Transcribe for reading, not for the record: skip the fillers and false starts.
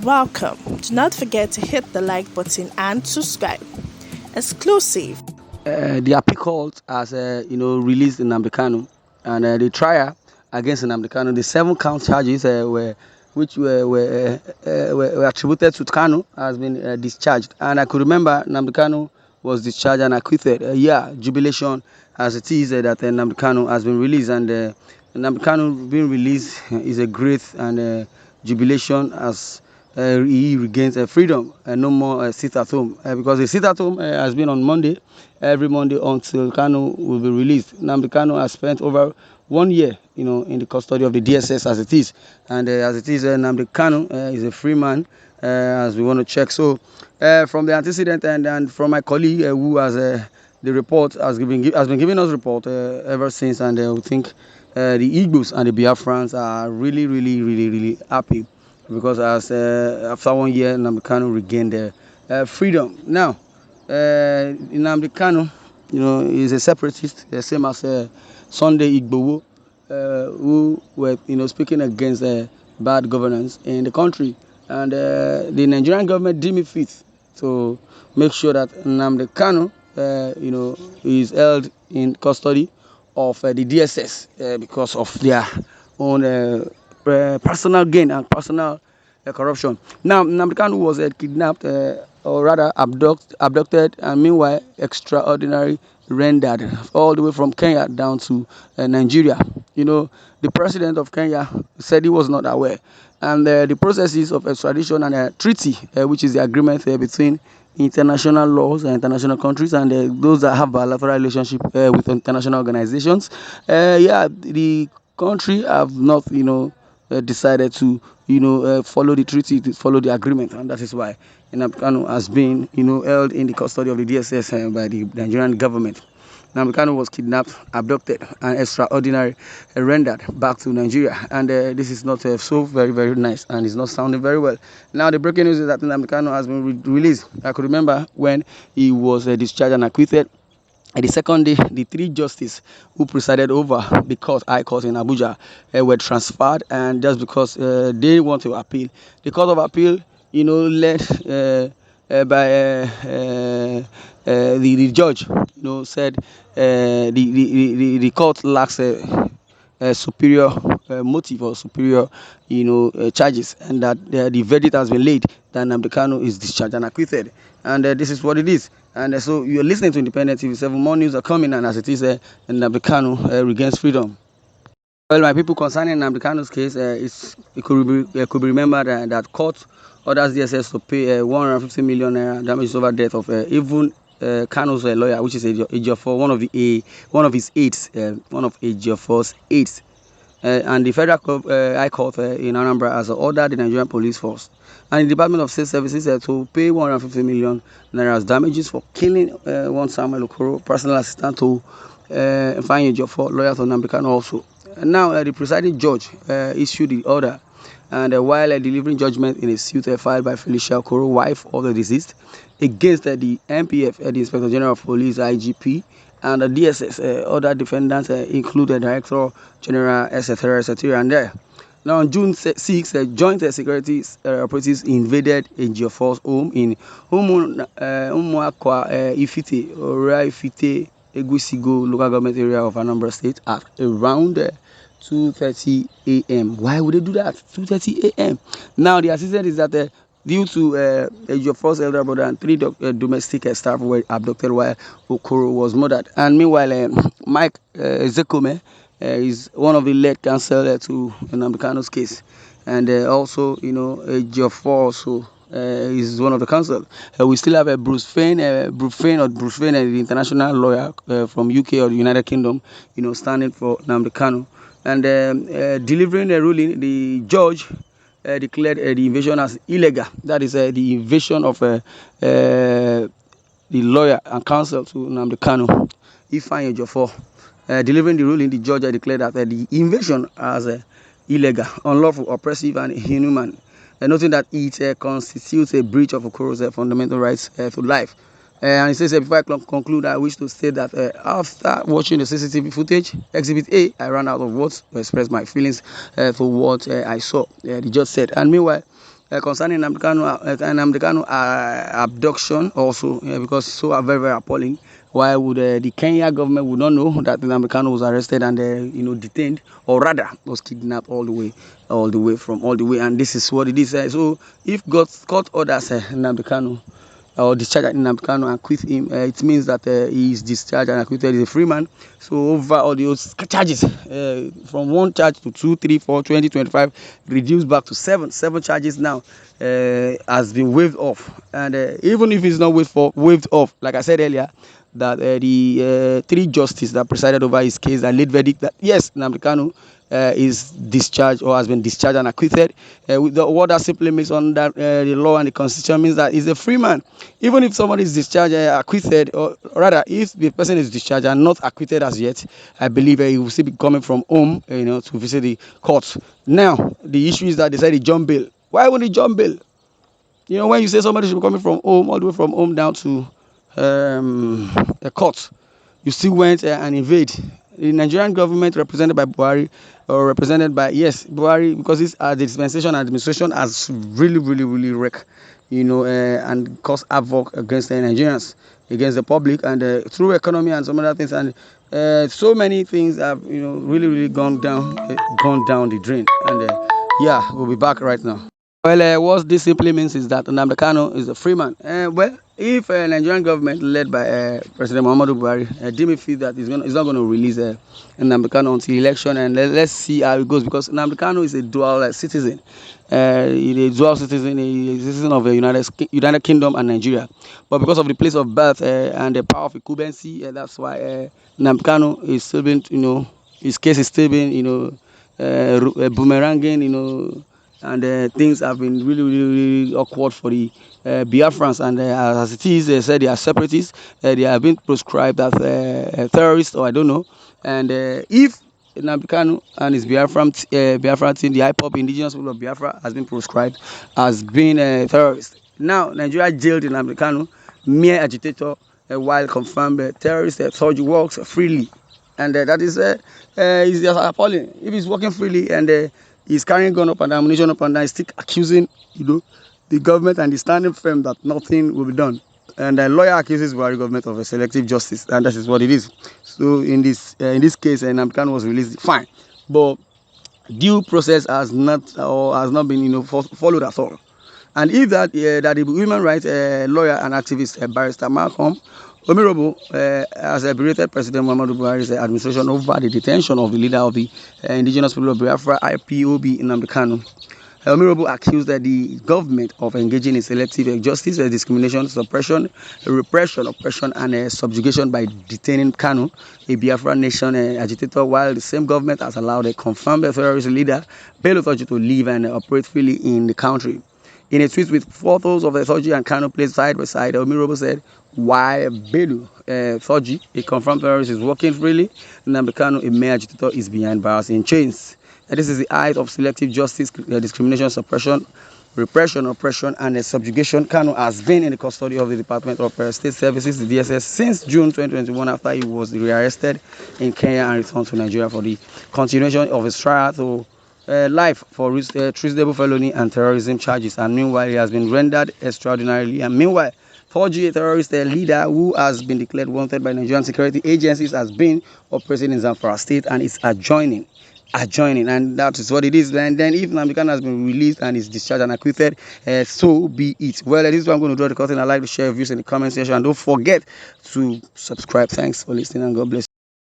Welcome. Do not forget to hit the like button and subscribe. Exclusive. The appeal court has released Nnamdi Kanu, and the trial against Nnamdi Kanu, the 7 count charges were which were attributed to Kanu has been discharged. And I could remember Nnamdi Kanu was discharged and acquitted. Yeah, jubilation as it is that Nnamdi Kanu has been released, and Nnamdi Kanu being released is a great and jubilation as he regains freedom and no more sit at home because the sit at home has been on Monday, every Monday until Kanu will be released. Nnamdi Kanu has spent over 1 year, in the custody of the DSS as it is, and as it is, Nnamdi Kanu is a free man, as we want to check. So, from the antecedent and from my colleague who has the report has been giving us report ever since, and we think the Igbos and the Biafrans are really, really, really, really happy because as after 1 year, Nnamdi Kanu regained freedom. Now, Nnamdi Kanu, is a separatist, the same as Sunday Igboho, who were, speaking against bad governance in the country, and the Nigerian government deemed it fit to make sure that Nnamdi Kanu, is held in custody of the DSS because of their own personal gain and personal corruption. Now, Nnamdi Kanu was kidnapped, or rather abducted, and meanwhile, extraordinary rendered all the way from Kenya down to Nigeria. The president of Kenya said he was not aware. And the processes of extradition and a treaty, which is the agreement between international laws and international countries and those that have bilateral relationship with international organizations. Yeah, the country have not, decided to, follow the treaty, to follow the agreement, and that is why Nnamdi Kanu has been, held in the custody of the DSS by the Nigerian government. Nnamdi Kanu was kidnapped, abducted, and extraordinary rendered back to Nigeria. And this is not so very, very nice, and it's not sounding very well. Now, the breaking news is that Nnamdi Kanu has been released. I could remember when he was discharged and acquitted. And the second day, the 3 justices who presided over the High Court in Abuja, were transferred, and just because they want to appeal, the Court of Appeal, led by the judge, said the court lacks a superior motive or superior, charges, and that the verdict has been laid that Nnamdi Kanu is discharged and acquitted, and this is what it is. And so you're listening to Independent TV7. More news are coming, and as it is, Nnamdi Kanu regains freedom. Well, my people, concerning Nnamdi Kanu's case, it could be remembered that court orders DSS to pay 150 million naira damages over death of even Kanu's lawyer, which is Ejiofor, one of his aides, one of Ejiofor's aides. And the Federal High Court in Anambra has ordered the Nigerian Police Force and the Department of State Services to pay 150 million naira as damages for killing one Samuel Okoro, personal assistant to Ifeanyi Ejiofor, lawyer to Nnamdi Kanu also. And now the presiding judge issued the order, and while delivering judgment in a suit filed by Felicia Okoro, wife of the deceased, against the MPF, the Inspector General of Police, IGP, and the DSS. Other defendants include the Director General, etc., etc., and there. Now, on June 6, joint security operatives invaded Ejiofor's home in Umuakwa Ifite, Ora Ifite, Egusigo local government area of Anambra State at around 2:30 a.m. Why would they do that? 2:30 a.m. Now, the assistant is that due to Ejiofor's elder brother and 3 domestic staff were abducted while Okoro was murdered. And meanwhile, Mike Zekome is one of the lead counsel to Nnamdi Kanu's case, and also, Ejiofor also is one of the counsel. We still have Bruce Fain, the international lawyer from UK or the United Kingdom, standing for Nnamdi Kanu. And delivering the ruling, the judge declared the invasion as illegal. That is the invasion of the lawyer and counsel to Nnamdi Kanu, Ifeanyi Ejiofor. Delivering the ruling, the judge declared that the invasion as illegal, unlawful, oppressive, and inhuman, noting that it constitutes a breach of Okoro's fundamental rights to life. And he says, before I conclude, I wish to state that after watching the CCTV footage, Exhibit A, I ran out of words to express my feelings for what I saw, the judge said. And meanwhile, concerning Nnamdi Kanu abduction also, because it's so very very appalling. Why would the Kenya government would not know that Nnamdi Kanu was arrested and detained, or rather was kidnapped all the way, and this is what it is. So if God court orders Nnamdi Kanu or discharge Nnamdi Kanu and acquit him, it means that he is discharged and acquitted. He's a free man. So over all those charges, from one charge to 2, 3, 4, 20, 25, reduced back to seven charges now, has been waived off. And even if it's not waived off, like I said earlier, that the three justices that presided over his case that laid verdict that yes, Nnamdi Kanu is discharged or has been discharged and acquitted. What that simply means on that the law and the constitution means that he's a free man. Even if somebody is discharged, acquitted, or rather, if the person is discharged and not acquitted as yet, I believe he will still be coming from home, to visit the courts. Now, the issue is that they said he jump bail. Why would he jump bail? When you say somebody should be coming from home, all the way from home down to a court, you still went and invade. The Nigerian government, represented by Buhari, or represented by, yes, Buhari, because this the dispensation administration has really, really, really wrecked, and caused havoc against the Nigerians, against the public, and through economy and some other things, and so many things have, really, really gone down the drain. And yeah, we'll be back right now. Well, what this simply means is that Nnamdi Kanu is a free man. Well, if Nigerian government led by President Muhammadu Buhari deem it fit that he's not going to release Nnamdi Kanu until election, and let's see how it goes, because Nnamdi Kanu is a dual citizen. He's a dual citizen, he's a citizen of the United Kingdom and Nigeria. But because of the place of birth and the power of incumbency, that's why Nnamdi Kanu is still being, his case is still being, boomeranging, and things have been really, really, really awkward for the Biafrans. And as it is, they said they are separatists. They have been proscribed as terrorists, or I don't know. And if Nnamdi Kanu and his Biafran team, the IPOP, indigenous people of Biafra, has been proscribed as being a terrorist. Now, Nigeria jailed Nnamdi Kanu, mere agitator, while confirmed terrorist. Thorgy works freely. And that is just appalling. If he's working freely and he's carrying gun up and ammunition up and down, he's still accusing, the government, and he's standing firm that nothing will be done. And the lawyer accuses Buhari government of a selective justice, and that is what it is. So in this case, Nnamdi Kanu was released, fine, but due process has not been followed at all. And if that the human rights lawyer and activist barrister Malcolm Omirobo has berated President Muhammadu Buhari's administration over the detention of the leader of the indigenous people of Biafra, IPOB, Nnamdi Kanu. Omirobo accused the government of engaging in selective justice, discrimination, suppression, repression, oppression, and subjugation by detaining Kanu, a Biafra nation agitator, while the same government has allowed a confirmed terrorist leader, Bello Turji, to live and operate freely in the country. In a tweet with photos of the Thorgy and Kanu placed side by side, Omirobo said, "Why Bello Thorgy, a confirmed terrorist, is working freely, Nnamdi Kanu, a mere agitator, is behind bars in chains." And this is the height of selective justice, discrimination, suppression, repression, oppression, and subjugation. Kanu has been in the custody of the Department of State Services, the DSS, since June 2021, after he was rearrested in Kenya and returned to Nigeria for the continuation of his trial to life for treasonable felony and terrorism charges. And meanwhile, he has been rendered extraordinarily. And meanwhile, 4G, a terrorist leader who has been declared wanted by Nigerian security agencies, has been operating in Zamfara State and is adjoining, and that is what it is. And then if Nnamdi Kanu has been released and is discharged and acquitted, so be it. Well, this is why I'm going to draw the curtain. I'd like to share views in the comment section, and don't forget to subscribe. Thanks for listening, and God bless you.